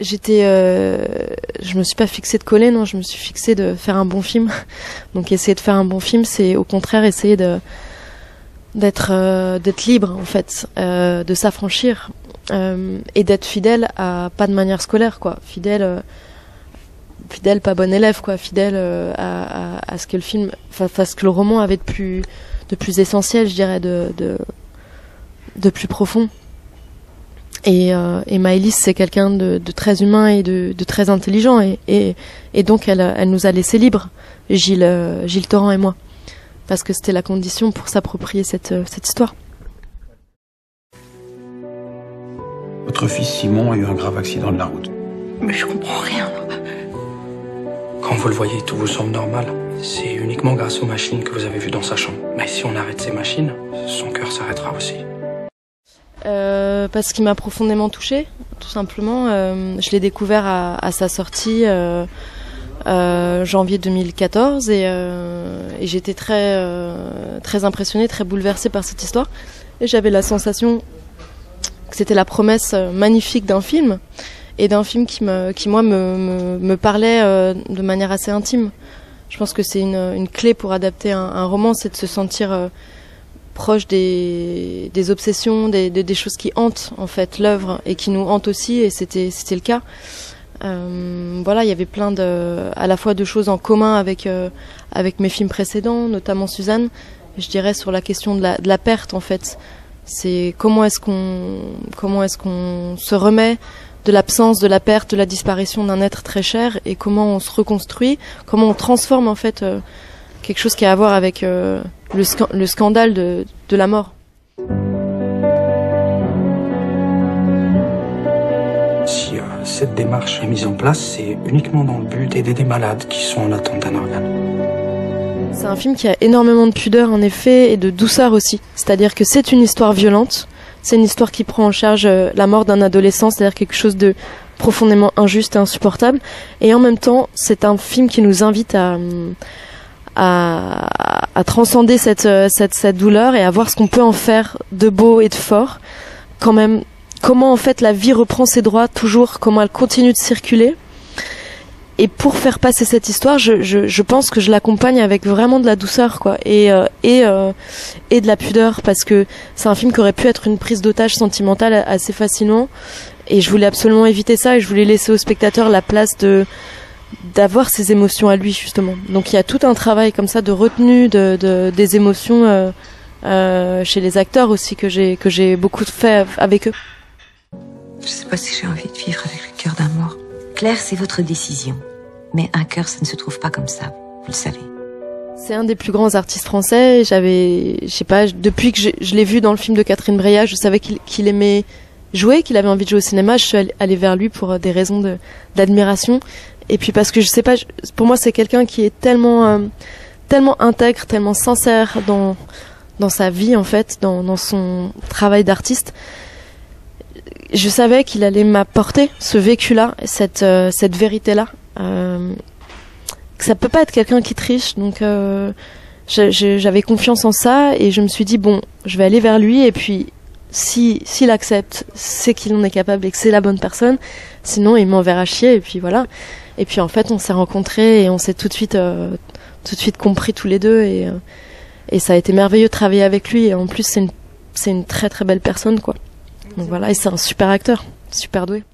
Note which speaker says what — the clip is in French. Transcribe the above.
Speaker 1: je me suis pas fixée de coller, non, je me suis fixée de faire un bon film. Donc essayer de faire un bon film, c'est au contraire essayer d'être libre en fait, de s'affranchir et d'être fidèle pas de manière scolaire quoi, fidèle pas bon élève quoi, fidèle à ce que le film, enfin ce que le roman avait de plus essentiel, je dirais, de plus profond. Et Maëlys, c'est quelqu'un de très humain et de très intelligent et donc elle nous a laissé libres, Gilles Torrent et moi, parce que c'était la condition pour s'approprier cette histoire.
Speaker 2: Votre fils Simon a eu un grave accident de la route.
Speaker 3: Mais je comprends rien.
Speaker 4: Quand vous le voyez, tout vous semble normal. C'est uniquement grâce aux machines que vous avez vues dans sa chambre. Mais si on arrête ces machines, son cœur s'arrêtera aussi.
Speaker 1: Parce qu'il m'a profondément touchée, tout simplement. Je l'ai découvert à sa sortie janvier 2014 et j'étais très impressionnée, très bouleversée par cette histoire. Et j'avais la sensation que c'était la promesse magnifique d'un film, et d'un film qui moi me parlait de manière assez intime. Je pense que c'est une clé pour adapter un roman, c'est de se sentir proche des obsessions, des choses qui hantent en fait l'œuvre et qui nous hantent aussi, et c'était le cas. Voilà, il y avait plein à la fois de choses en commun avec mes films précédents, notamment Suzanne. Je dirais sur la question de la perte en fait. C'est comment est-ce qu'on se remet de l'absence, de la perte, de la disparition d'un être très cher, et comment on se reconstruit, comment on transforme en fait quelque chose qui a à voir avec le scandale de la mort.
Speaker 4: Si cette démarche est mise en place, c'est uniquement dans le but d'aider des malades qui sont en attente d'un organe.
Speaker 1: C'est un film qui a énormément de pudeur en effet, et de douceur aussi. C'est-à-dire que c'est une histoire violente, c'est une histoire qui prend en charge la mort d'un adolescent, c'est-à-dire quelque chose de profondément injuste et insupportable. Et en même temps, c'est un film qui nous invite à transcender cette douleur et à voir ce qu'on peut en faire de beau et de fort. Quand même, comment en fait la vie reprend ses droits toujours, comment elle continue de circuler. Et pour faire passer cette histoire, je pense que je l'accompagne avec vraiment de la douceur, quoi, et de la pudeur, parce que c'est un film qui aurait pu être une prise d'otage sentimentale assez facilement, et je voulais absolument éviter ça, et je voulais laisser au spectateur la place d'avoir ses émotions à lui justement. Donc il y a tout un travail comme ça de retenue des émotions chez les acteurs aussi que j'ai beaucoup fait avec eux.
Speaker 3: Je sais pas si j'ai envie de vivre avec le cœur d'un mort. Claire, c'est votre décision. Mais un cœur, ça ne se trouve pas comme ça, vous le savez.
Speaker 1: C'est un des plus grands artistes français. Je sais pas, depuis que je l'ai vu dans le film de Catherine Breillat, je savais qu'il aimait jouer, qu'il avait envie de jouer au cinéma. Je suis allée vers lui pour des raisons d'admiration. Et puis parce que je sais pas, pour moi c'est quelqu'un qui est tellement intègre, tellement sincère dans sa vie en fait, dans son travail d'artiste. Je savais qu'il allait m'apporter ce vécu-là, cette vérité-là. Que ça peut pas être quelqu'un qui triche, donc j'avais confiance en ça, et je me suis dit bon, je vais aller vers lui, et puis s'il accepte, c'est qu'il en est capable et que c'est la bonne personne, sinon il m'enverra chier, et puis voilà. Et puis en fait on s'est rencontrés et on s'est tout de suite compris tous les deux, et ça a été merveilleux de travailler avec lui, et en plus c'est une très très belle personne quoi. Donc voilà, et c'est un super acteur, super doué.